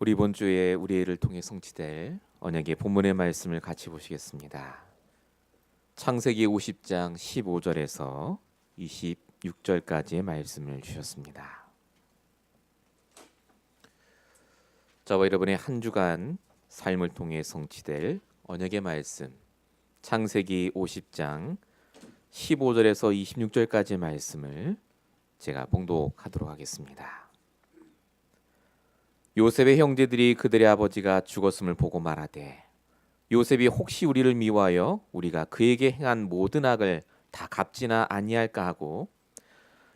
우리 이번 주에 우리를 통해 성취될 언약의 본문의 말씀을 같이 보시겠습니다. 창세기 50장 15절에서 26절까지의 말씀을 주셨습니다. 저와 여러분의 한 주간 삶을 통해 성취될 언약의 말씀, 창세기 50장 15절에서 26절까지의 말씀을 제가 봉독하도록 하겠습니다. 요셉의 형제들이 그들의 아버지가 죽었음을 보고 말하되 요셉이 혹시 우리를 미워하여 우리가 그에게 행한 모든 악을 다 갚지나 아니할까 하고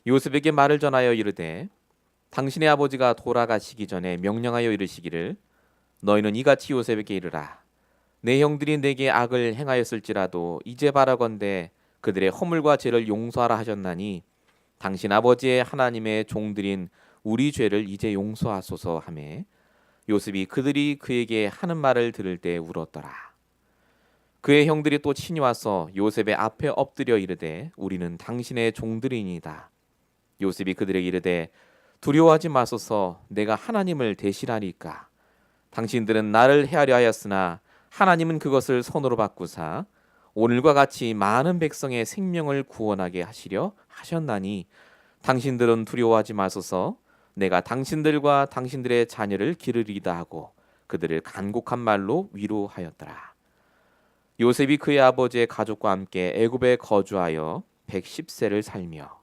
요셉에게 말을 전하여 이르되 당신의 아버지가 돌아가시기 전에 명령하여 이르시기를 너희는 이같이 요셉에게 이르라 내 형들이 내게 악을 행하였을지라도 이제 바라건대 그들의 허물과 죄를 용서하라 하셨나니 당신 아버지의 하나님의 종들인 우리 죄를 이제 용서하소서 하매 요셉이 그들이 그에게 하는 말을 들을 때 울었더라. 그의 형들이 또 친히 와서 요셉의 앞에 엎드려 이르되 우리는 당신의 종들이니이다. 요셉이 그들에게 이르되 두려워하지 마소서 내가 하나님을 대신하리까. 당신들은 나를 해하려 하였으나 하나님은 그것을 선으로 바꾸사 오늘과 같이 많은 백성의 생명을 구원하게 하시려 하셨나니 당신들은 두려워하지 마소서 내가 당신들과 당신들의 자녀를 기르리다 하고 그들을 간곡한 말로 위로하였더라. 요셉이 그의 아버지의 가족과 함께 애굽에 거주하여 110세를 살며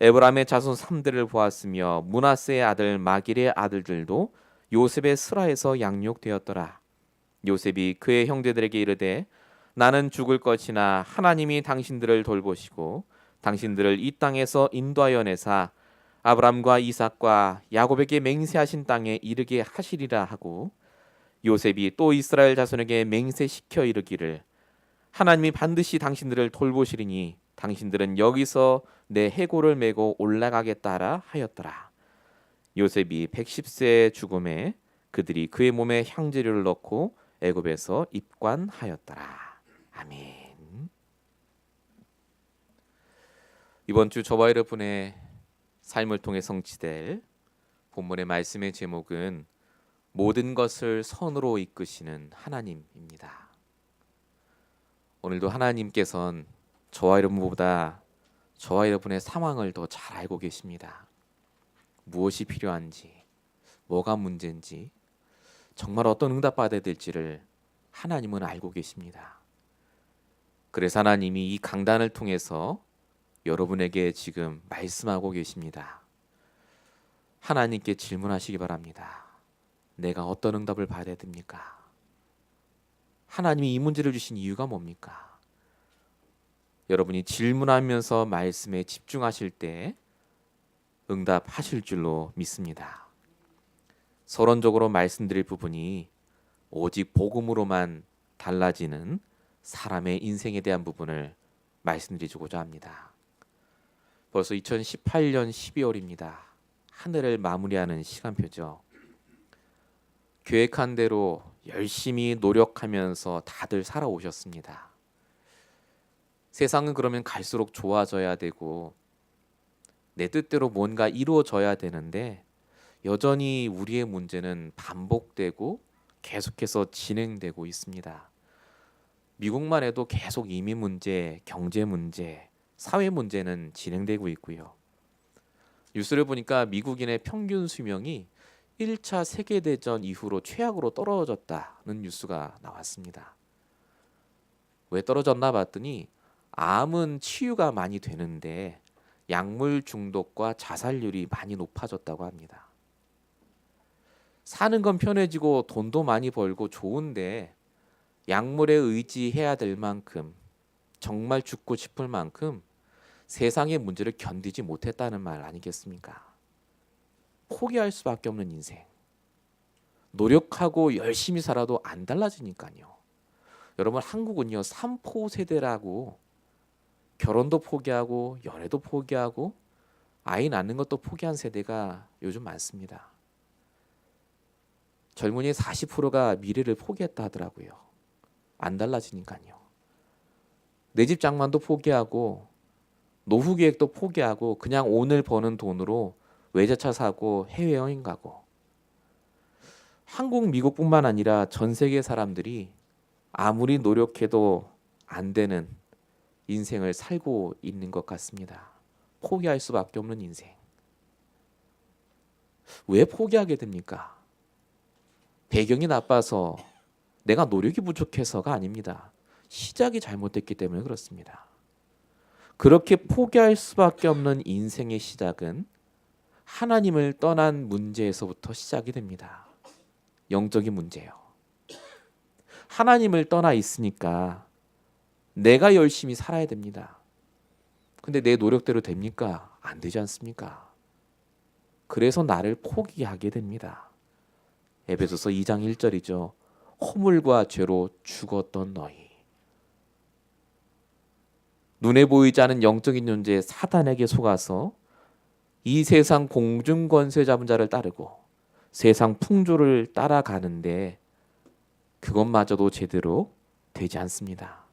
에브라임의 자손 3대를 보았으며 므낫세의 아들 마길의 아들들도 요셉의 스라에서 양육되었더라. 요셉이 그의 형제들에게 이르되 나는 죽을 것이나 하나님이 당신들을 돌보시고 당신들을 이 땅에서 인도하여 내사 아브람과 이삭과 야곱에게 맹세하신 땅에 이르게 하시리라 하고 요셉이 또 이스라엘 자손에게 맹세시켜 이르기를 하나님이 반드시 당신들을 돌보시리니 당신들은 여기서 내 해골을 메고 올라가겠다라 하였더라. 요셉이 110세의 죽음에 그들이 그의 몸에 향재료를 넣고 애굽에서 입관하였더라. 아멘. 이번 주 저와 여러분의 삶을 통해 성취될 본문의 말씀의 제목은 모든 것을 선으로 이끄시는 하나님입니다. 오늘도 하나님께서는 저와 여러분보다 저와 여러분의 상황을 더 잘 알고 계십니다. 무엇이 필요한지, 뭐가 문제인지, 정말 어떤 응답받아야 될지를 하나님은 알고 계십니다. 그래서 하나님이 이 강단을 통해서 여러분에게 지금 말씀하고 계십니다. 하나님께 질문하시기 바랍니다. 내가 어떤 응답을 받아야 됩니까? 하나님이 이 문제를 주신 이유가 뭡니까? 여러분이 질문하면서 말씀에 집중하실 때 응답하실 줄로 믿습니다. 서론적으로 말씀드릴 부분이 오직 복음으로만 달라지는 사람의 인생에 대한 부분을 말씀드리고자 합니다. 벌써 2018년 12월입니다. 한 해를 마무리하는 시간표죠. 계획한 대로 열심히 노력하면서 다들 살아오셨습니다. 세상은 그러면 갈수록 좋아져야 되고 내 뜻대로 뭔가 이루어져야 되는데 여전히 우리의 문제는 반복되고 계속해서 진행되고 있습니다. 미국만 해도 계속 이민 문제, 경제 문제, 사회 문제는 진행되고 있고요. 뉴스를 보니까 미국인의 평균 수명이 1차 세계대전 이후로 최악으로 떨어졌다는 뉴스가 나왔습니다. 왜 떨어졌나 봤더니 암은 치유가 많이 되는데 약물 중독과 자살률이 많이 높아졌다고 합니다. 사는 건 편해지고 돈도 많이 벌고 좋은데 약물에 의지해야 될 만큼 정말 죽고 싶을 만큼 세상의 문제를 견디지 못했다는 말 아니겠습니까? 포기할 수밖에 없는 인생. 노력하고 열심히 살아도 안 달라지니까요. 여러분 한국은요 3포 세대라고 결혼도 포기하고 연애도 포기하고 아이 낳는 것도 포기한 세대가 요즘 많습니다. 젊은이의 40%가 미래를 포기했다 하더라고요. 안 달라지니까요. 내 집 장만도 포기하고 노후 계획도 포기하고 그냥 오늘 버는 돈으로 외제차 사고 해외여행 가고 한국, 미국뿐만 아니라 전 세계 사람들이 아무리 노력해도 안 되는 인생을 살고 있는 것 같습니다. 포기할 수밖에 없는 인생. 왜 포기하게 됩니까? 배경이 나빠서, 내가 노력이 부족해서가 아닙니다. 시작이 잘못됐기 때문에 그렇습니다. 그렇게 포기할 수밖에 없는 인생의 시작은 하나님을 떠난 문제에서부터 시작이 됩니다. 영적인 문제요. 하나님을 떠나 있으니까 내가 열심히 살아야 됩니다. 근데 내 노력대로 됩니까? 안 되지 않습니까? 그래서 나를 포기하게 됩니다. 에베소서 2장 1절이죠. 허물과 죄로 죽었던 너희. 눈에 보이지 않은 영적인 존재 사단에게 속아서 이 세상 공중 권세 잡은 자를 따르고 세상 풍조를 따라가는데 그것마저도 제대로 되지 않습니다.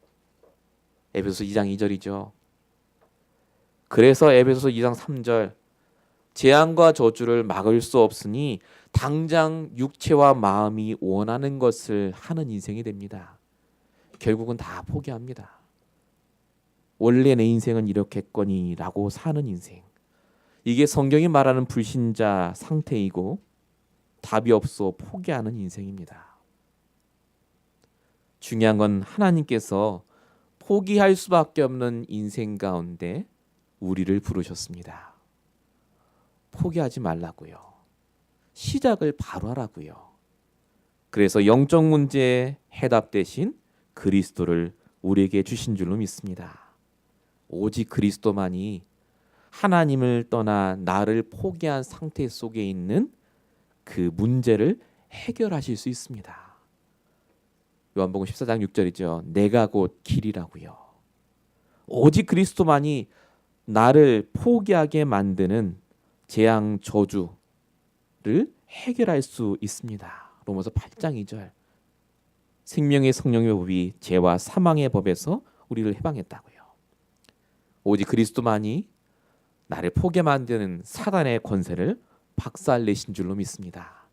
에베소서 2장 2절이죠. 그래서 에베소서 2장 3절 재앙과 저주를 막을 수 없으니 당장 육체와 마음이 원하는 것을 하는 인생이 됩니다. 결국은 다 포기합니다. 원래 내 인생은 이렇겠거니라고 사는 인생. 이게 성경이 말하는 불신자 상태이고 답이 없어 포기하는 인생입니다. 중요한 건 하나님께서 포기할 수밖에 없는 인생 가운데 우리를 부르셨습니다. 포기하지 말라고요. 시작을 바로 하라고요. 그래서 영적 문제의 해답 대신 그리스도를 우리에게 주신 줄로 믿습니다. 오직 그리스도만이 하나님을 떠나 나를 포기한 상태 속에 있는 그 문제를 해결하실 수 있습니다. 요한복음 14장 6절이죠. 내가 곧 길이라고요. 오직 그리스도만이 나를 포기하게 만드는 재앙 저주를 해결할 수 있습니다. 로마서 8장 2절. 생명의 성령의 법이 죄와 사망의 법에서 우리를 해방했다고요. 오직 그리스도만이 나를 포기하게 만드는 사단의 권세를 박살내신 줄로 믿습니다.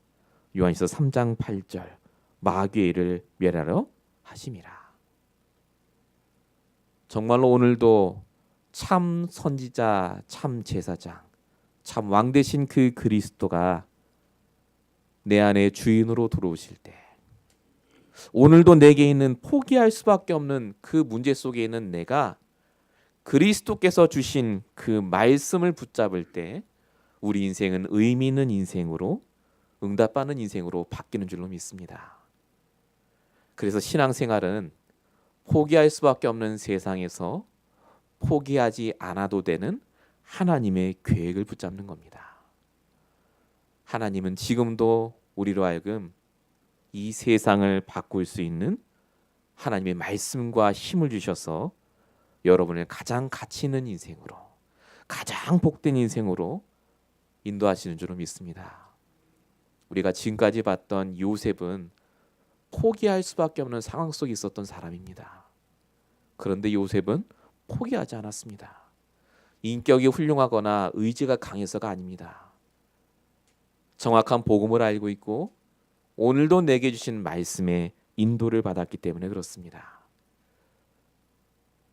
요한일서 3장 8절. 마귀의 일을 멸하러 하심이라. 정말로 오늘도 참 선지자, 참 제사장, 참 왕 되신 그 그리스도가 내 안에 주인으로 들어오실 때 오늘도 내게 있는 포기할 수밖에 없는 그 문제 속에 있는 내가 그리스도께서 주신 그 말씀을 붙잡을 때 우리 인생은 의미 있는 인생으로, 응답받는 인생으로 바뀌는 줄로 믿습니다. 그래서 신앙생활은 포기할 수밖에 없는 세상에서 포기하지 않아도 되는 하나님의 계획을 붙잡는 겁니다. 하나님은 지금도 우리로 하여금 이 세상을 바꿀 수 있는 하나님의 말씀과 힘을 주셔서 여러분을 가장 가치 있는 인생으로, 가장 복된 인생으로 인도하시는 줄로 믿습니다. 우리가 지금까지 봤던 요셉은 포기할 수밖에 없는 상황 속에 있었던 사람입니다. 그런데 요셉은 포기하지 않았습니다. 인격이 훌륭하거나 의지가 강해서가 아닙니다. 정확한 복음을 알고 있고 오늘도 내게 주신 말씀에 인도를 받았기 때문에 그렇습니다.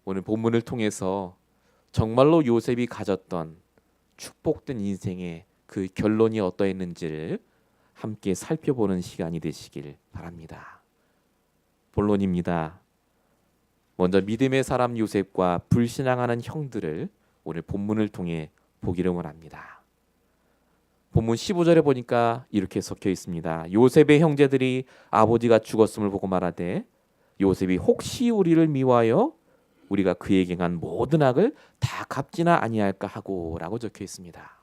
오늘 본문을 통해서 정말로 요셉이 가졌던 축복된 인생의 그 결론이 어떠했는지를 함께 살펴보는 시간이 되시길 바랍니다. 본론입니다. 먼저 믿음의 사람 요셉과 불신앙하는 형들을 오늘 본문을 통해 보기를 원합니다. 본문 15절에 보니까 이렇게 적혀 있습니다. 요셉의 형제들이 아버지가 죽었음을 보고 말하되 요셉이 혹시 우리를 미워하여 우리가 그에게 행한 모든 악을 다 갚지나 아니할까 하고 라고 적혀 있습니다.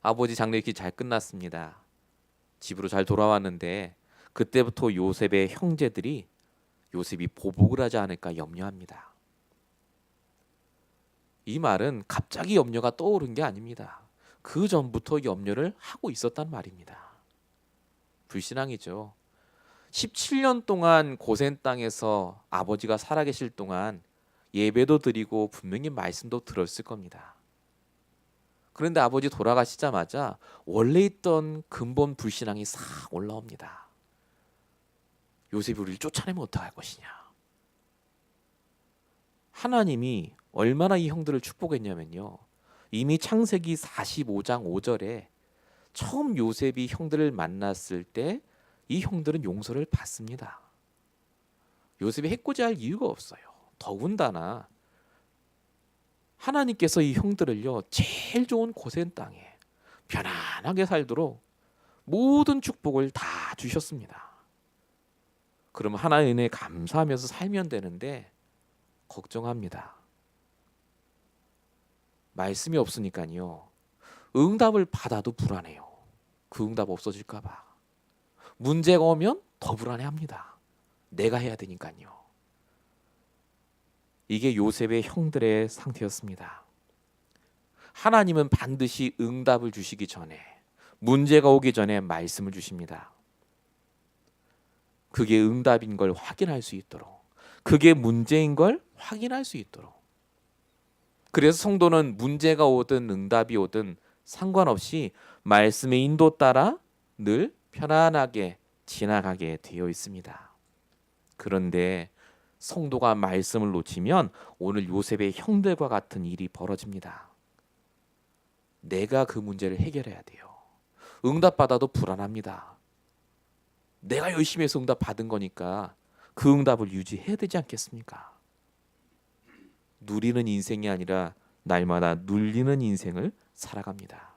아버지 장례식이 잘 끝났습니다. 집으로 잘 돌아왔는데 그때부터 요셉의 형제들이 요셉이 보복을 하지 않을까 염려합니다. 이 말은 갑자기 염려가 떠오른 게 아닙니다. 그 전부터 염려를 하고 있었단 말입니다. 불신앙이죠. 17년 동안 고센 땅에서 아버지가 살아계실 동안 예배도 드리고 분명히 말씀도 들었을 겁니다. 그런데 아버지 돌아가시자마자 원래 있던 근본 불신앙이 싹 올라옵니다. 요셉이 우리를 쫓아내면 어떡할 것이냐. 하나님이 얼마나 이 형들을 축복했냐면요. 이미 창세기 45장 5절에 처음 요셉이 형들을 만났을 때 이 형들은 용서를 받습니다. 요셉이 해코지할 이유가 없어요. 더군다나 하나님께서 이 형들을요, 제일 좋은 고센 땅에 편안하게 살도록 모든 축복을 다 주셨습니다. 그럼 하나님의 은혜에 감사하면서 살면 되는데 걱정합니다. 말씀이 없으니까요. 응답을 받아도 불안해요. 그 응답 없어질까 봐. 문제가 오면 더 불안해합니다. 내가 해야 되니까요. 이게 요셉의 형들의 상태였습니다. 하나님은 반드시 응답을 주시기 전에, 문제가 오기 전에 말씀을 주십니다. 그게 응답인 걸 확인할 수 있도록, 그게 문제인 걸 확인할 수 있도록. 그래서 성도는 문제가 오든 응답이 오든 상관없이 말씀의 인도 따라 늘 편안하게 지나가게 되어 있습니다. 그런데 성도가 말씀을 놓치면 오늘 요셉의 형들과 같은 일이 벌어집니다. 내가 그 문제를 해결해야 돼요. 응답받아도 불안합니다. 내가 열심히 해서 응답 받은 거니까 그 응답을 유지해야 되지 않겠습니까? 누리는 인생이 아니라 날마다 눌리는 인생을 살아갑니다.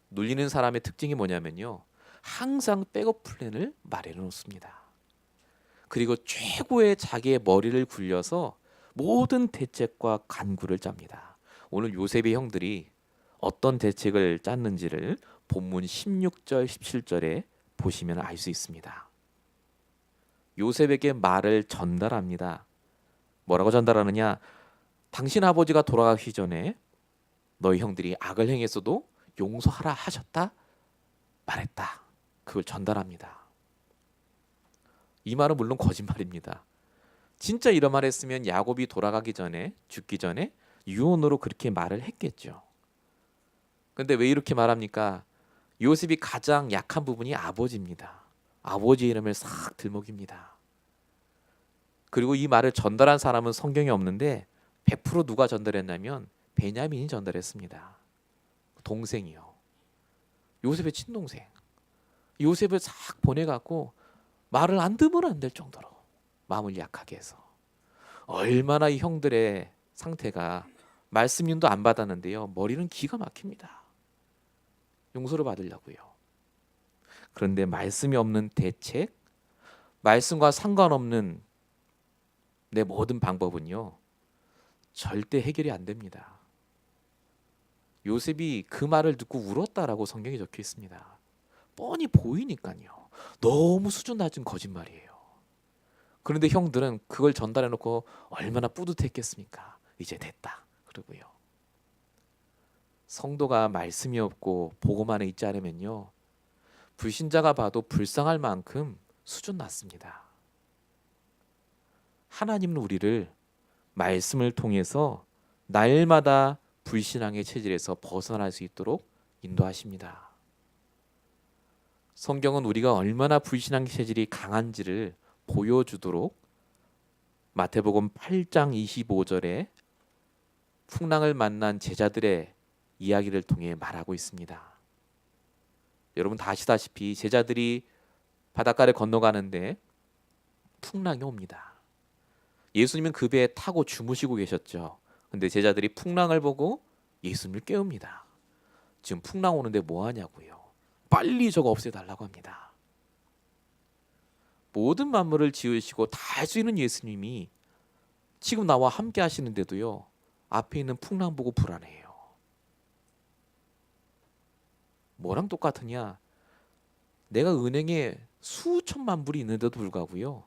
눌리는 사람의 특징이 뭐냐면요. 항상 백업 플랜을 마련해 놓습니다. 그리고 최고의 자기의 머리를 굴려서 모든 대책과 간구를 짭니다. 오늘 요셉의 형들이 어떤 대책을 짰는지를 본문 16절 17절에 보시면 알 수 있습니다. 요셉에게 말을 전달합니다. 뭐라고 전달하느냐? 당신 아버지가 돌아가기 전에 너희 형들이 악을 행했어도 용서하라 하셨다 말했다. 그걸 전달합니다. 이 말은 물론 거짓말입니다. 진짜 이런 말 했으면 야곱이 돌아가기 전에, 죽기 전에 유언으로 그렇게 말을 했겠죠. 근데 왜 이렇게 말합니까? 요셉이 가장 약한 부분이 아버지입니다. 아버지의 이름을 싹 들먹입니다. 그리고 이 말을 전달한 사람은 성경에 없는데 100% 누가 전달했냐면 베냐민이 전달했습니다. 동생이요. 요셉의 친동생. 요셉을 싹 보내갖고 말을 안 들으면 안 될 정도로 마음을 약하게 해서 얼마나 이 형들의 상태가 말씀인도 안 받았는데요. 머리는 기가 막힙니다. 용서를 받으려고요. 그런데 말씀이 없는 대책, 말씀과 상관없는 내 모든 방법은요. 절대 해결이 안 됩니다. 요셉이 그 말을 듣고 울었다라고 성경에 적혀 있습니다. 뻔히 보이니까요. 너무 수준 낮은 거짓말이에요. 그런데 형들은 그걸 전달해 놓고 얼마나 뿌듯했겠습니까? 이제 됐다. 그러고요. 성도가 말씀이 없고 복음만에 있지 않으면요. 불신자가 봐도 불쌍할 만큼 수준 낮습니다. 하나님은 우리를 말씀을 통해서 날마다 불신앙의 체질에서 벗어날 수 있도록 인도하십니다. 성경은 우리가 얼마나 불신앙의 체질이 강한지를 보여주도록 마태복음 8장 25절에 풍랑을 만난 제자들의 이야기를 통해 말하고 있습니다. 여러분 다 아시다시피 제자들이 바닷가를 건너가는데 풍랑이 옵니다. 예수님은 그 배에 타고 주무시고 계셨죠. 근데 제자들이 풍랑을 보고 예수님을 깨웁니다. 지금 풍랑 오는데 뭐 하냐고요. 빨리 저거 없애달라고 합니다. 모든 만물을 지으시고 다 할 수 있는 예수님이 지금 나와 함께 하시는데도요. 앞에 있는 풍랑 보고 불안해요. 뭐랑 똑같으냐? 내가 은행에 수천만 불이 있는데도 불구하고요.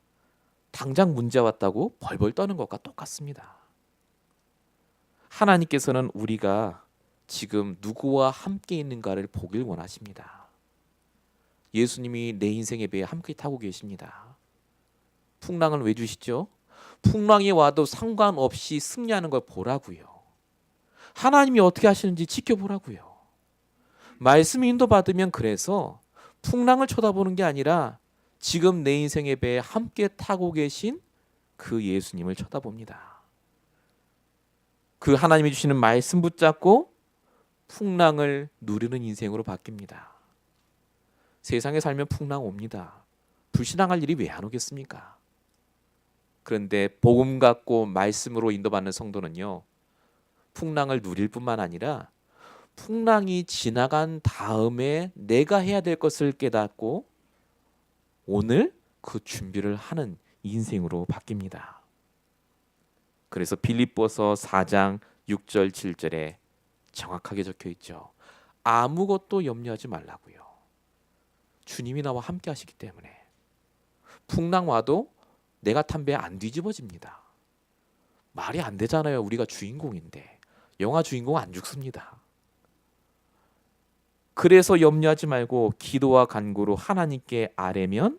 당장 문제 왔다고 벌벌 떠는 것과 똑같습니다. 하나님께서는 우리가 지금 누구와 함께 있는가를 보길 원하십니다. 예수님이 내 인생의 배에 함께 타고 계십니다. 풍랑을 왜 주시죠? 풍랑이 와도 상관없이 승리하는 걸 보라고요. 하나님이 어떻게 하시는지 지켜보라고요. 말씀 인도받으면 그래서 풍랑을 쳐다보는 게 아니라 지금 내 인생의 배에 함께 타고 계신 그 예수님을 쳐다봅니다. 그 하나님이 주시는 말씀 붙잡고 풍랑을 누리는 인생으로 바뀝니다. 세상에 살면 풍랑 옵니다. 불신앙할 일이 왜 안 오겠습니까? 그런데 복음 갖고 말씀으로 인도받는 성도는요, 풍랑을 누릴 뿐만 아니라 풍랑이 지나간 다음에 내가 해야 될 것을 깨닫고 오늘 그 준비를 하는 인생으로 바뀝니다. 그래서 빌립보서 4장 6절 7절에 정확하게 적혀 있죠. 아무것도 염려하지 말라고요. 주님이 나와 함께 하시기 때문에 풍랑 와도 내가 탄 배 안 뒤집어집니다. 말이 안 되잖아요. 우리가 주인공인데. 영화 주인공 안 죽습니다. 그래서 염려하지 말고 기도와 간구로 하나님께 아뢰면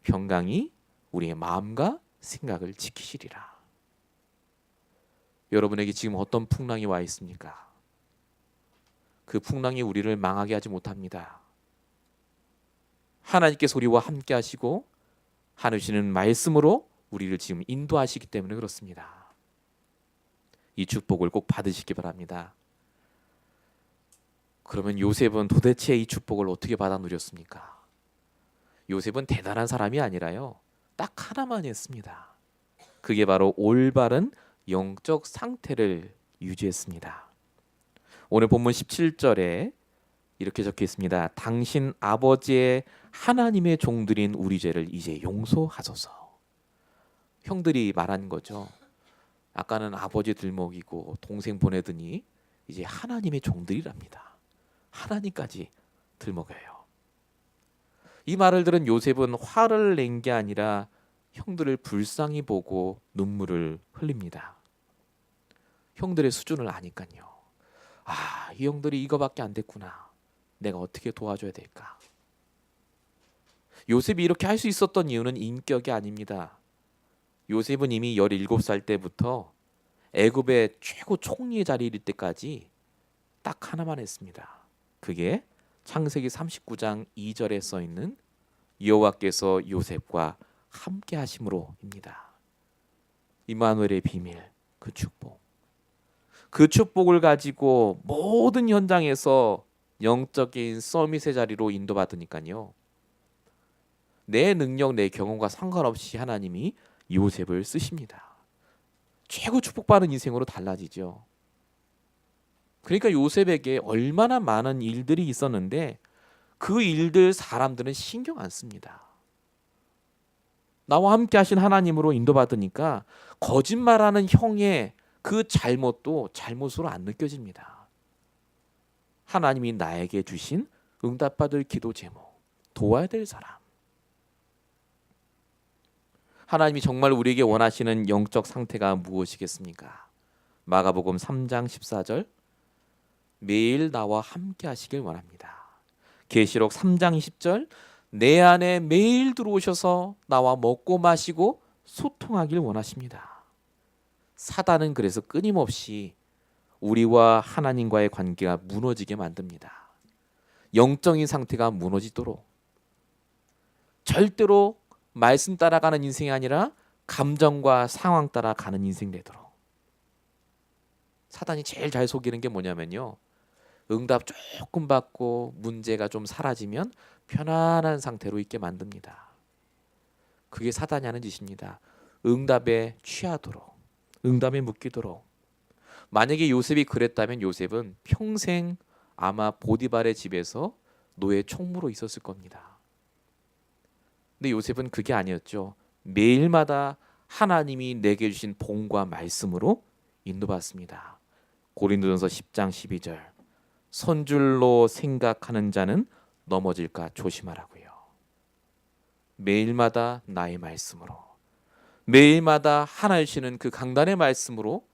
평강이 우리의 마음과 생각을 지키시리라. 여러분에게 지금 어떤 풍랑이 와 있습니까? 그 풍랑이 우리를 망하게 하지 못합니다. 하나님께서 우리와 함께 하시고 하시는 말씀으로 우리를 지금 인도하시기 때문에 그렇습니다. 이 축복을 꼭 받으시기 바랍니다. 그러면 요셉은 도대체 이 축복을 어떻게 받아 누렸습니까? 요셉은 대단한 사람이 아니라요, 딱 하나만 했습니다. 그게 바로 올바른 영적 상태를 유지했습니다. 오늘 본문 17절에 이렇게 적혀 있습니다. 당신 아버지의 하나님의 종들인 우리 죄를 이제 용서하소서. 형들이 말한 거죠. 아까는 아버지 들먹이고 동생 보내더니 이제 하나님의 종들이랍니다. 하나님까지 들먹여요. 이 말을 들은 요셉은 화를 낸 게 아니라 형들을 불쌍히 보고 눈물을 흘립니다. 형들의 수준을 아니까요. 아, 이 형들이 이거밖에 안 됐구나. 내가 어떻게 도와줘야 될까? 요셉이 이렇게 할 수 있었던 이유는 인격이 아닙니다. 요셉은 이미 17살 때부터 애굽의 최고 총리의 자리에 이를 때까지 딱 하나만 했습니다. 그게 창세기 39장 2절에 써 있는 여호와께서 요셉과 함께 하심으로입니다. 임마누엘의 비밀, 그 축복. 그 축복을 가지고 모든 현장에서 영적인 서밋의 자리로 인도받으니까요. 내 능력, 내 경험과 상관없이 하나님이 요셉을 쓰십니다. 최고 축복받는 인생으로 달라지죠. 그러니까 요셉에게 얼마나 많은 일들이 있었는데 그 일들 사람들은 신경 안 씁니다. 나와 함께 하신 하나님으로 인도받으니까 거짓말하는 형의 그 잘못도 잘못으로 안 느껴집니다. 하나님이 나에게 주신 응답받을 기도 제목, 도와야 될 사람. 하나님이 정말 우리에게 원하시는 영적 상태가 무엇이겠습니까? 마가복음 3장 14절, 매일 나와 함께 하시길 원합니다. 계시록 3장 20절, 내 안에 매일 들어오셔서 나와 먹고 마시고 소통하길 원하십니다. 사단은 그래서 끊임없이 우리와 하나님과의 관계가 무너지게 만듭니다. 영적인 상태가 무너지도록. 절대로 말씀 따라가는 인생이 아니라 감정과 상황 따라가는 인생 되도록. 사단이 제일 잘 속이는 게 뭐냐면요, 응답 조금 받고 문제가 좀 사라지면 편안한 상태로 있게 만듭니다. 그게 사단이 하는 짓입니다. 응답에 취하도록, 응답에 묶이도록. 만약에 요셉이 그랬다면 요셉은 평생 아마 보디발의 집에서 노예 총무로 있었을 겁니다. 근데 요셉은 그게 아니었죠. 매일마다 하나님이 내게 주신 본과 말씀으로 인도받습니다. 고린도전서 10장 12절, 선줄로 생각하는 자는 넘어질까 조심하라고요. 매일마다 나의 말씀으로, 매일마다 하나 주시는 그 강단의 말씀으로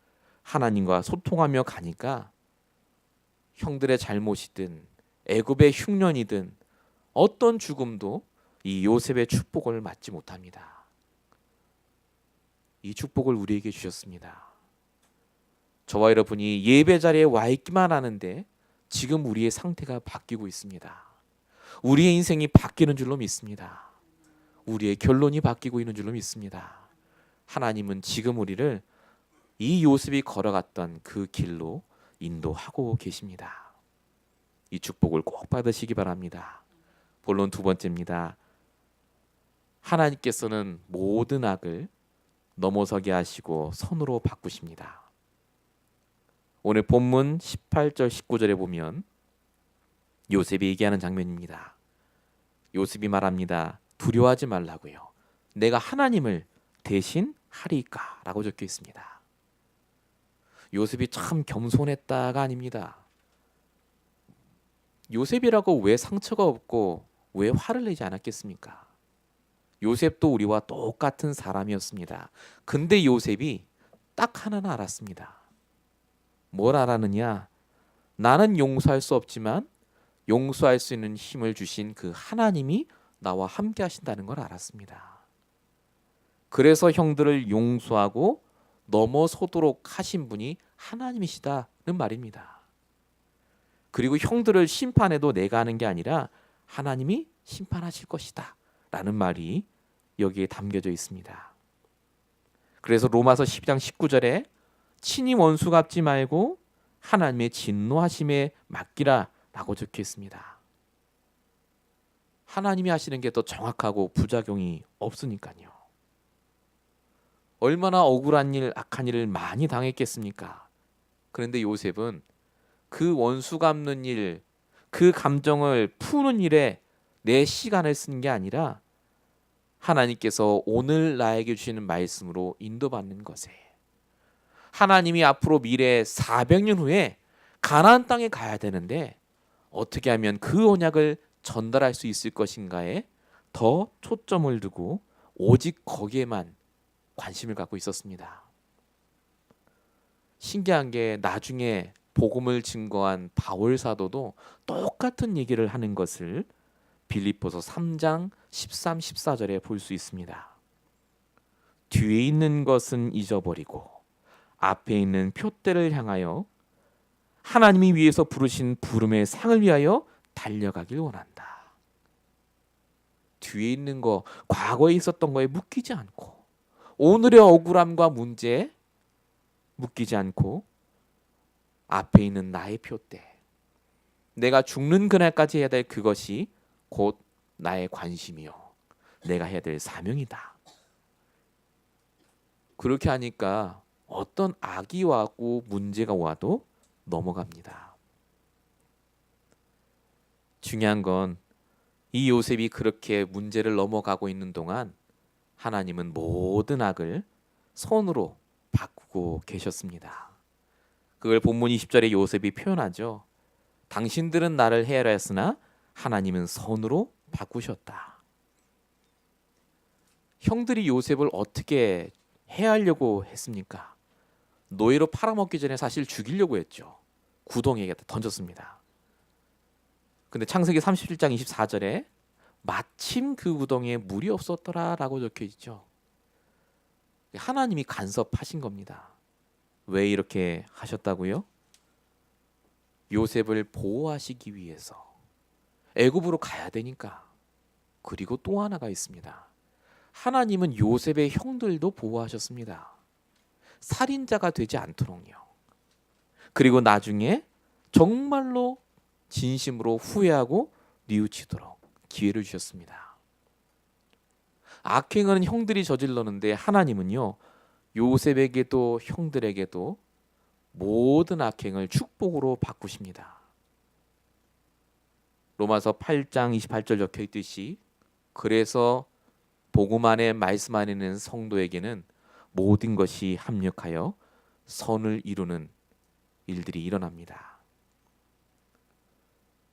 하나님과 소통하며 가니까 형들의 잘못이든 애굽의 흉년이든 어떤 죽음도 이 요셉의 축복을 맞지 못합니다. 이 축복을 우리에게 주셨습니다. 저와 여러분이 예배 자리에 와 있기만 하는데 지금 우리의 상태가 바뀌고 있습니다. 우리의 인생이 바뀌는 줄로 믿습니다. 우리의 결론이 바뀌고 있는 줄로 믿습니다. 하나님은 지금 우리를 이 요셉이 걸어갔던 그 길로 인도하고 계십니다. 이 축복을 꼭 받으시기 바랍니다. 본론 두 번째입니다. 하나님께서는 모든 악을 넘어서게 하시고 선으로 바꾸십니다. 오늘 본문 18절 19절에 보면 요셉이 얘기하는 장면입니다. 요셉이 말합니다. 두려워하지 말라고요. 내가 하나님을 대신 하리까? 라고 적혀 있습니다. 요셉이 참 겸손했다가 아닙니다. 요셉이라고 왜 상처가 없고 왜 화를 내지 않았겠습니까? 요셉도 우리와 똑같은 사람이었습니다. 근데 요셉이 딱 하나는 알았습니다. 뭘 알았느냐? 나는 용서할 수 없지만 용서할 수 있는 힘을 주신 그 하나님이 나와 함께 하신다는 걸 알았습니다. 그래서 형들을 용서하고 넘어서도록 하신 분이 하나님이시다는 말입니다. 그리고 형들을 심판해도 내가 하는 게 아니라 하나님이 심판하실 것이다 라는 말이 여기에 담겨져 있습니다. 그래서 로마서 12장 19절에 친히 원수 갚지 말고 하나님의 진노하심에 맡기라 라고 적혀 있습니다. 하나님이 하시는 게 더 정확하고 부작용이 없으니까요. 얼마나 억울한 일, 악한 일을 많이 당했겠습니까? 그런데 요셉은 그 원수 갚는 일, 그 감정을 푸는 일에 내 시간을 쓴 게 아니라 하나님께서 오늘 나에게 주시는 말씀으로 인도받는 것에 하나님이 앞으로 미래 400년 후에 가나안 땅에 가야 되는데 어떻게 하면 그 언약을 전달할 수 있을 것인가에 더 초점을 두고 오직 거기에만 관심을 갖고 있었습니다. 신기한 게 나중에 복음을 증거한 바울 사도도 똑같은 얘기를 하는 것을 빌립보서 3장 13, 14절에 볼 수 있습니다. 뒤에 있는 것은 잊어버리고 앞에 있는 표대를 향하여 하나님이 위에서 부르신 부름의 상을 위하여 달려가길 원한다. 뒤에 있는 거, 과거에 있었던 거에 묶이지 않고 오늘의 억울함과 문제에 묶이지 않고 앞에 있는 나의 표대, 내가 죽는 그날까지 해야 될 그것이 곧 나의 관심이요 내가 해야 될 사명이다. 그렇게 하니까 어떤 악이 와고 문제가 와도 넘어갑니다. 중요한 건 이 요셉이 그렇게 문제를 넘어가고 있는 동안 하나님은 모든 악을 선으로 바꾸고 계셨습니다. 그걸 본문 20절에 요셉이 표현하죠. 당신들은 나를 해하려 했으나 하나님은 선으로 바꾸셨다. 형들이 요셉을 어떻게 해하려고 했습니까? 노예로 팔아먹기 전에 사실 죽이려고 했죠. 구덩이에 던졌습니다. 근데 창세기 37장 24절에 마침 그 구덩이에 물이 없었더라라고 적혀 있죠. 하나님이 간섭하신 겁니다. 왜 이렇게 하셨다고요? 요셉을 보호하시기 위해서. 애굽으로 가야 되니까. 그리고 또 하나가 있습니다. 하나님은 요셉의 형들도 보호하셨습니다. 살인자가 되지 않도록요. 그리고 나중에 정말로 진심으로 후회하고 뉘우치도록 기회를 주셨습니다. 악행은 형들이 저질렀는데 하나님은요, 요셉에게도 형들에게도 모든 악행을 축복으로 바꾸십니다. 로마서 8장 28절 적혀 있듯이 그래서 복음 안에 말씀 안에 있는 성도에게는 모든 것이 합력하여 선을 이루는 일들이 일어납니다.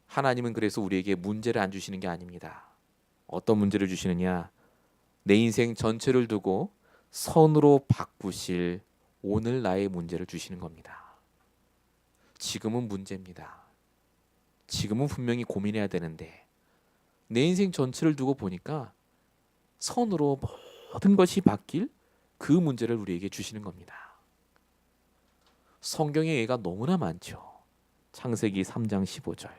하나님은 그래서 우리에게 문제를 안 주시는 게 아닙니다. 어떤 문제를 주시느냐? 내 인생 전체를 두고 선으로 바꾸실 오늘 나의 문제를 주시는 겁니다. 지금은 문제입니다. 지금은 분명히 고민해야 되는데 내 인생 전체를 두고 보니까 선으로 모든 것이 바뀔 그 문제를 우리에게 주시는 겁니다. 성경의 예가 너무나 많죠. 창세기 3장 15절.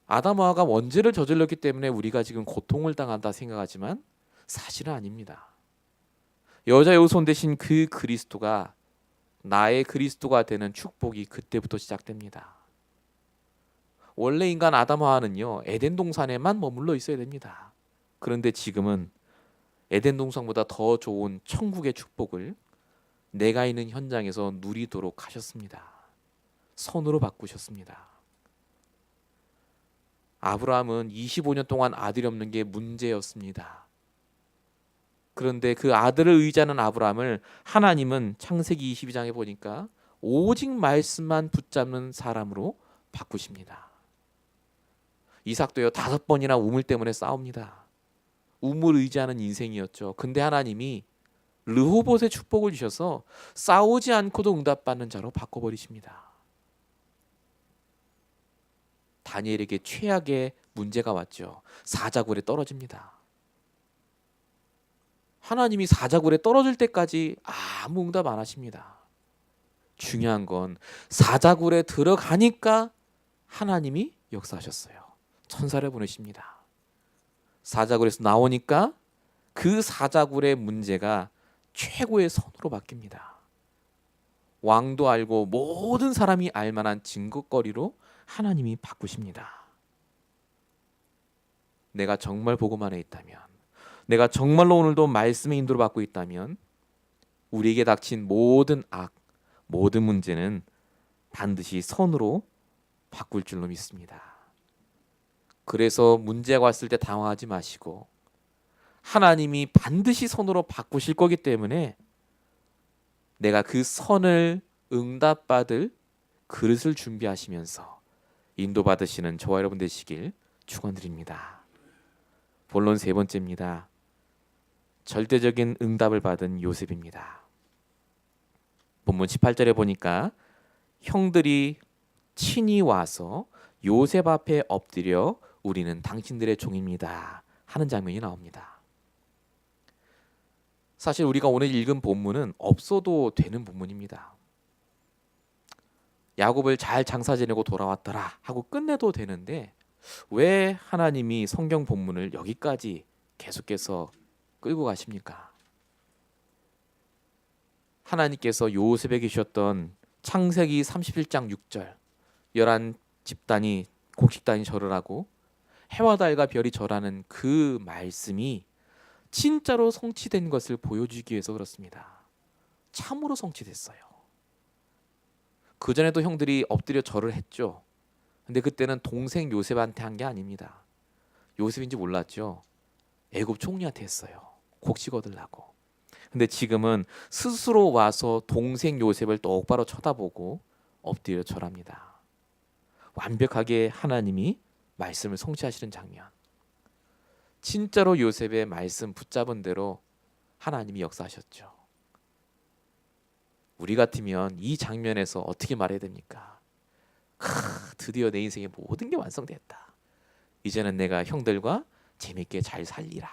아담과 하와가 원죄를 저질렀기 때문에 우리가 지금 고통을 당한다 생각하지만 사실은 아닙니다. 여자의 후손 대신 그 그리스도가 나의 그리스도가 되는 축복이 그때부터 시작됩니다. 원래 인간 아담과 하와는요, 에덴 동산에만 머물러 있어야 됩니다. 그런데 지금은 에덴 동산보다 더 좋은 천국의 축복을 내가 있는 현장에서 누리도록 하셨습니다. 선으로 바꾸셨습니다. 아브라함은 25년 동안 아들이 없는 게 문제였습니다. 그런데 그 아들을 의지하는 아브라함을 하나님은 창세기 22장에 보니까 오직 말씀만 붙잡는 사람으로 바꾸십니다. 이삭도요 5번이나 우물 때문에 싸웁니다. 우물 의지하는 인생이었죠. 근데 하나님이 르호봇의 축복을 주셔서 싸우지 않고도 응답받는 자로 바꿔버리십니다. 다니엘에게 최악의 문제가 왔죠. 사자굴에 떨어집니다. 하나님이 사자굴에 떨어질 때까지 아무 응답 안 하십니다. 중요한 건 사자굴에 들어가니까 하나님이 역사하셨어요. 천사를 보내십니다. 사자굴에서 나오니까 그 사자굴의 문제가 최고의 선으로 바뀝니다. 왕도 알고 모든 사람이 알만한 증거거리로 하나님이 바꾸십니다. 내가 정말 복음 안에 있다면, 내가 정말로 오늘도 말씀의 인도를 받고 있다면 우리에게 닥친 모든 악, 모든 문제는 반드시 선으로 바꿀 줄로 믿습니다. 그래서 문제가 왔을 때 당황하지 마시고 하나님이 반드시 선으로 바꾸실 거기 때문에 내가 그 선을 응답받을 그릇을 준비하시면서 인도받으시는 저와 여러분 되시길 축원드립니다. 본론 세 번째입니다. 절대적인 응답을 받은 요셉입니다. 본문 18절에 보니까 형들이 친히 와서 요셉 앞에 엎드려 우리는 당신들의 종입니다 하는 장면이 나옵니다. 사실 우리가 오늘 읽은 본문은 없어도 되는 본문입니다. 야곱을 잘 장사 지내고 돌아왔더라 하고 끝내도 되는데 왜 하나님이 성경 본문을 여기까지 계속해서 끌고 가십니까? 하나님께서 요셉에게 주셨던 창세기 31장 6절 11집단이 곡식단이 절을 하고 해와 달과 별이 절하는 그 말씀이 진짜로 성취된 것을 보여주기 위해서 그렇습니다. 참으로 성취됐어요. 그전에도 형들이 엎드려 절을 했죠. 근데 그때는 동생 요셉한테 한 게 아닙니다. 요셉인지 몰랐죠. 애굽 총리한테 했어요. 곡식 얻으려고. 근데 지금은 스스로 와서 동생 요셉을 똑바로 쳐다보고 엎드려 절합니다. 완벽하게 하나님이 말씀을 성취하시는 장면. 진짜로 요셉의 말씀 붙잡은 대로 하나님이 역사하셨죠. 우리 같으면 이 장면에서 어떻게 말해야 됩니까? 드디어 내 인생의 모든 게 완성됐다. 이제는 내가 형들과 재밌게 잘 살리라.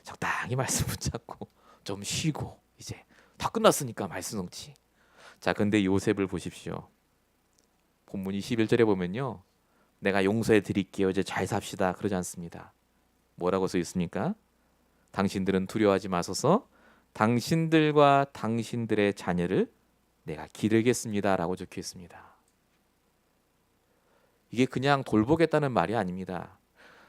적당히 말씀 붙잡고 좀 쉬고 이제 다 끝났으니까 말씀 성취. 자, 근데 요셉을 보십시오. 본문 21절에 보면요. 내가 용서해 드릴게요. 이제 잘 삽시다. 그러지 않습니다. 뭐라고 써 있습니까? 당신들은 두려워하지 마소서. 당신들과 당신들의 자녀를 내가 기르겠습니다. 라고 적혀 있습니다. 이게 그냥 돌보겠다는 말이 아닙니다.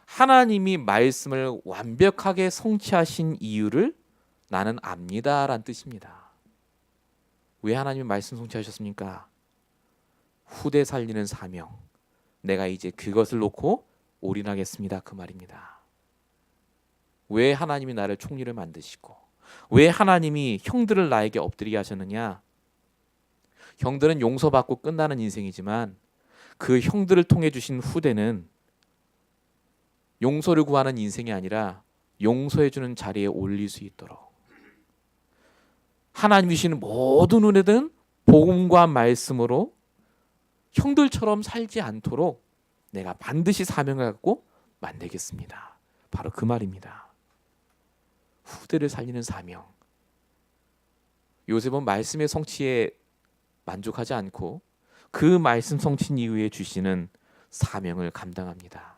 하나님이 말씀을 완벽하게 성취하신 이유를 나는 압니다. 라는 뜻입니다. 왜 하나님이 말씀 성취하셨습니까? 후대 살리는 사명. 내가 이제 그것을 놓고 올인하겠습니다. 그 말입니다. 왜 하나님이 나를 총리를 만드시고 왜 하나님이 형들을 나에게 엎드리게 하셨느냐? 형들은 용서받고 끝나는 인생이지만 그 형들을 통해 주신 후대는 용서를 구하는 인생이 아니라 용서해 주는 자리에 올릴 수 있도록 하나님이 주시는 모든 은혜든 복음과 말씀으로 형들처럼 살지 않도록 내가 반드시 사명을 갖고 만들겠습니다. 바로 그 말입니다. 후대를 살리는 사명. 요셉은 말씀의 성취에 만족하지 않고 그 말씀 성취 이후에 주시는 사명을 감당합니다.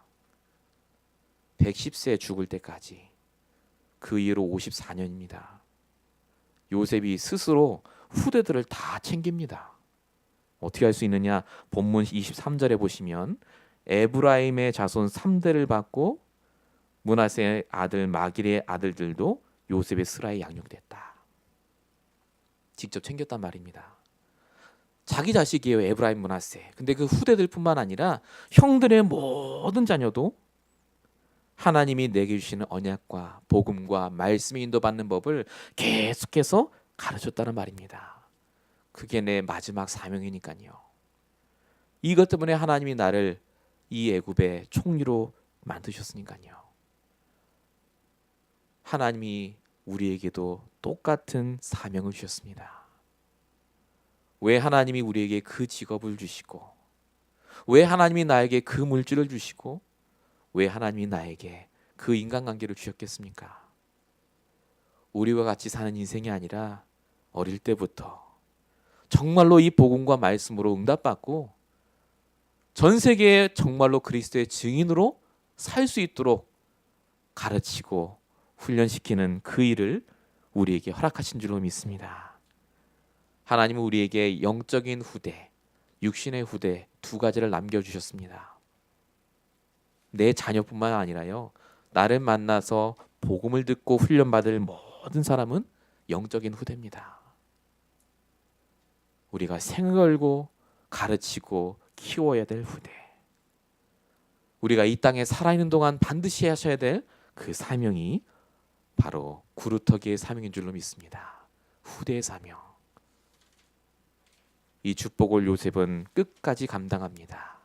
110세 죽을 때까지, 그 이후로 54년입니다. 요셉이 스스로 후대들을 다 챙깁니다. 어떻게 할 수 있느냐? 본문 23절에 보시면 에브라임의 자손 3대를 받고 므낫세의 아들 마길의 아들들도 요셉의 스라에 양육됐다. 직접 챙겼단 말입니다. 자기 자식이에요, 에브라임 므낫세. 근데 그 후대들뿐만 아니라 형들의 모든 자녀도 하나님이 내게 주시는 언약과 복음과 말씀에 인도받는 법을 계속해서 가르쳤다는 말입니다. 그게 내 마지막 사명이니까요. 이것 때문에 하나님이 나를 이 애굽의 총리로 만드셨으니까요. 하나님이 우리에게도 똑같은 사명을 주셨습니다. 왜 하나님이 우리에게 그 직업을 주시고, 왜 하나님이 나에게 그 물질을 주시고, 왜 하나님이 나에게 그 인간관계를 주셨겠습니까? 우리와 같이 사는 인생이 아니라 어릴 때부터 정말로 이 복음과 말씀으로 응답받고 전 세계에 정말로 그리스도의 증인으로 살 수 있도록 가르치고 훈련시키는 그 일을 우리에게 허락하신 줄로 믿습니다. 하나님은 우리에게 영적인 후대, 육신의 후대 두 가지를 남겨주셨습니다. 내 자녀뿐만 아니라요, 나를 만나서 복음을 듣고 훈련받을 모든 사람은 영적인 후대입니다. 우리가 생을 걸고 가르치고 키워야 될 후대, 우리가 이 땅에 살아있는 동안 반드시 하셔야 될 그 사명이 바로 구루터기의 사명인 줄로 믿습니다. 후대의 사명. 이 축복을 요셉은 끝까지 감당합니다.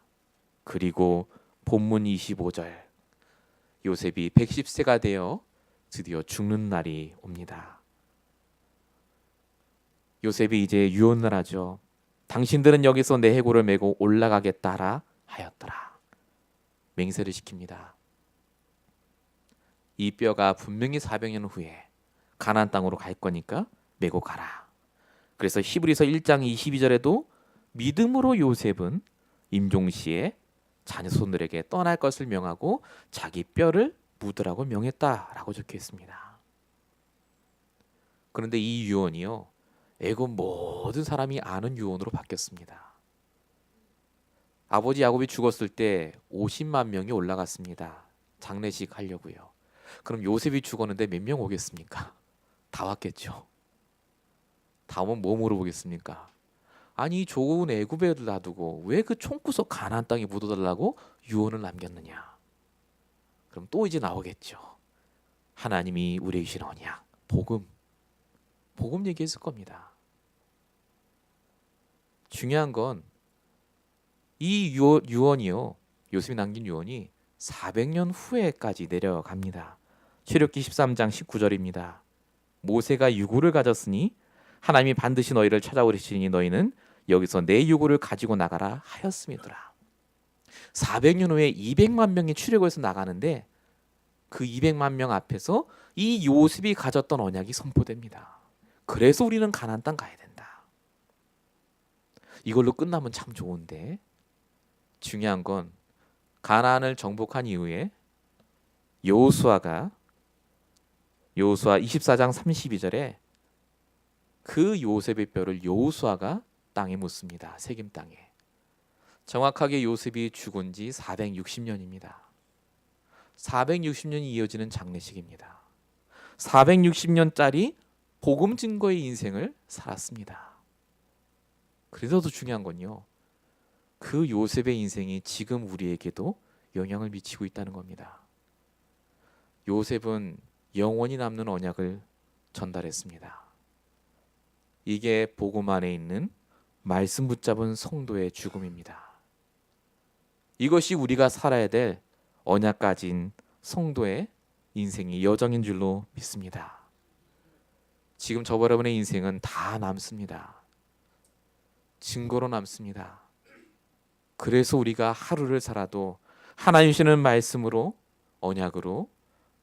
그리고 본문 25절, 요셉이 110세가 되어 드디어 죽는 날이 옵니다. 요셉이 이제 유언을 하죠. 당신들은 여기서 내 해골을 메고 올라가겠다라 하였더라. 맹세를 시킵니다. 이 뼈가 분명히 400년 후에 가나안 땅으로 갈 거니까 메고 가라. 그래서 히브리서 1장 22절에도 믿음으로 요셉은 임종시에 자녀손들에게 떠날 것을 명하고 자기 뼈를 묻으라고 명했다라고 적혀 있습니다. 그런데 이 유언이요, 애굽 모든 사람이 아는 유언으로 바뀌었습니다. 아버지 야곱이 죽었을 때 50만 명이 올라갔습니다. 장례식 하려고요. 그럼 요셉이 죽었는데 몇 명 오겠습니까? 다 왔겠죠. 다 오면 뭐 물어보겠습니까? 아니, 좋은 애굽에 놔두고 왜 그 총구석 가나안 땅에 묻어달라고 유언을 남겼느냐? 그럼 또 이제 나오겠죠. 하나님이 우리에게 주신 언약, 복음 얘기했을 겁니다. 중요한 건 이 유언이요, 요셉이 남긴 유언이 400년 후에까지 내려갑니다. 출애굽기 13장 19절입니다. 모세가 유구를 가졌으니 하나님이 반드시 너희를 찾아오시니 너희는 여기서 내 유구를 가지고 나가라 하였음이더라. 400년 후에 200만 명이 출애굽에서 나가는데 그 200만 명 앞에서 이 요셉이 가졌던 언약이 선포됩니다. 그래서 우리는 가나안 땅 가야 된다. 이걸로 끝나면 참 좋은데, 중요한 건 가나안을 정복한 이후에 여호수아 24장 32절에 그 요셉의 뼈를 여호수아가 땅에 묻습니다. 세겜 땅에. 정확하게 요셉이 죽은 지 460년입니다. 460년이 이어지는 장례식입니다. 460년짜리 복음 증거의 인생을 살았습니다. 그래서 더 중요한 건요, 그 요셉의 인생이 지금 우리에게도 영향을 미치고 있다는 겁니다. 요셉은 영원히 남는 언약을 전달했습니다. 이게 복음 안에 있는 말씀 붙잡은 성도의 죽음입니다. 이것이 우리가 살아야 될 언약 가진 성도의 인생이 여정인 줄로 믿습니다. 지금 저와 여러분의 인생은 다 남습니다. 증거로 남습니다. 그래서 우리가 하루를 살아도 하나님 주시는 말씀으로, 언약으로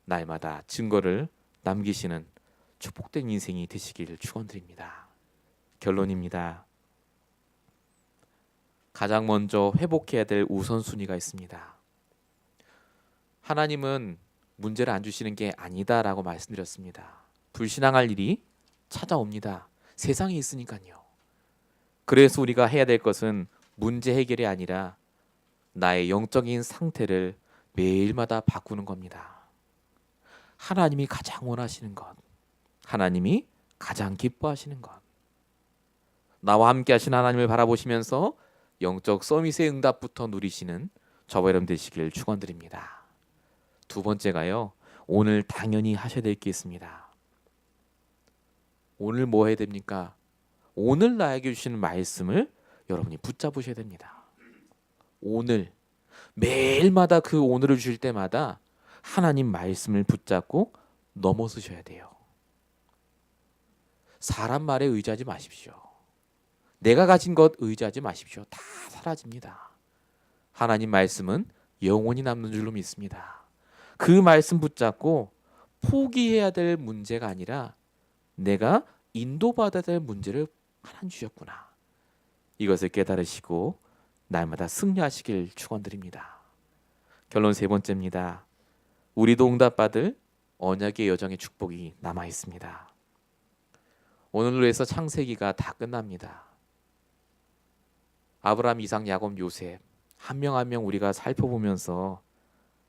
날마다 증거를 남기시는 축복된 인생이 되시길 축원드립니다. 결론입니다. 가장 먼저 회복해야 될 우선순위가 있습니다. 하나님은 문제를 안 주시는 게 아니다라고 말씀드렸습니다. 불신앙할 일이 찾아옵니다. 세상에 있으니까요. 그래서 우리가 해야 될 것은 문제 해결이 아니라 나의 영적인 상태를 매일마다 바꾸는 겁니다. 하나님이 가장 원하시는 것, 하나님이 가장 기뻐하시는 것, 나와 함께 하신 하나님을 바라보시면서 영적 서밋의 응답부터 누리시는 저와 여러분 되시길 축원드립니다. 두 번째가요, 오늘 당연히 하셔야 될 게 있습니다. 오늘 뭐 해야 됩니까? 오늘 나에게 주시는 말씀을 여러분이 붙잡으셔야 됩니다. 오늘, 매일마다 그 오늘을 주실 때마다 하나님 말씀을 붙잡고 넘어서셔야 돼요. 사람 말에 의지하지 마십시오. 내가 가진 것 의지하지 마십시오. 다 사라집니다. 하나님 말씀은 영원히 남는 줄로 믿습니다. 그 말씀 붙잡고 포기해야 될 문제가 아니라 내가 인도받아야 될 문제를 하나님 주셨구나. 이것을 깨달으시고 날마다 승리하시길 축원드립니다. 결론 세 번째입니다. 우리도 응답받을 언약의 여정의 축복이 남아 있습니다. 오늘로 해서 창세기가 다 끝납니다. 아브라함, 이삭, 야곱, 요셉 한 명 한 명 우리가 살펴보면서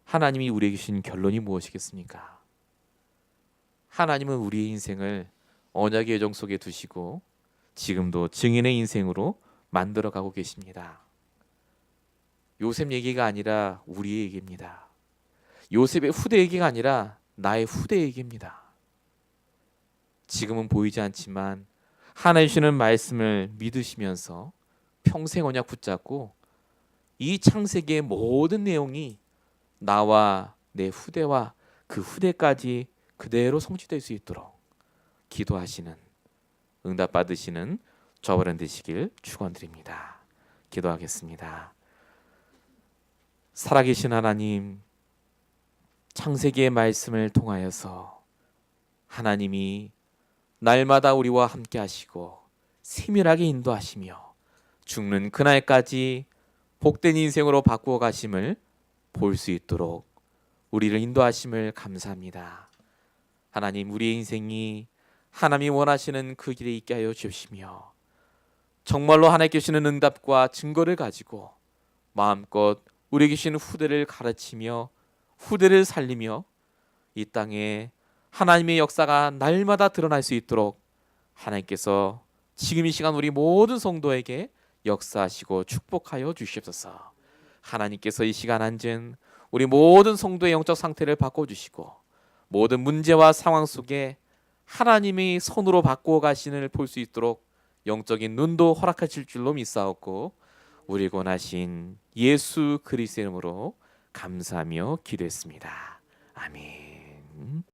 하나님이 우리에게 주신 결론이 무엇이겠습니까? 하나님은 우리의 인생을 언약의 여정 속에 두시고 지금도 증인의 인생으로 만들어가고 계십니다. 요셉 얘기가 아니라 우리의 얘기입니다. 요셉의 후대 얘기가 아니라 나의 후대 얘기입니다. 지금은 보이지 않지만 하나님 주시는 말씀을 믿으시면서 평생 언약 붙잡고 이 창세기의 모든 내용이 나와 내 후대와 그 후대까지 그대로 성취될 수 있도록 기도하시는, 응답받으시는 저와 여러분 되시길 축원드립니다. 기도하겠습니다. 살아계신 하나님, 창세기의 말씀을 통하여서 하나님이 날마다 우리와 함께 하시고 세밀하게 인도하시며 죽는 그날까지 복된 인생으로 바꾸어 가심을 볼 수 있도록 우리를 인도하심을 감사합니다. 하나님, 우리의 인생이 하나님이 원하시는 그 길에 있게 하여 주시며 정말로 하나님께 주시는 응답과 증거를 가지고 마음껏 우리에게 주시는 후대를 가르치며 후대를 살리며 이 땅에 하나님의 역사가 날마다 드러날 수 있도록 하나님께서 지금 이 시간 우리 모든 성도에게 역사하시고 축복하여 주시옵소서. 하나님께서 이 시간 앉은 우리 모든 성도의 영적 상태를 바꿔주시고 모든 문제와 상황 속에 하나님이 손으로 바꾸어 가시는 볼 수 있도록 영적인 눈도 허락하실 줄로 믿사옵고 우리 권하신 예수 그리스도의 이름으로 감사하며 기도했습니다. 아멘.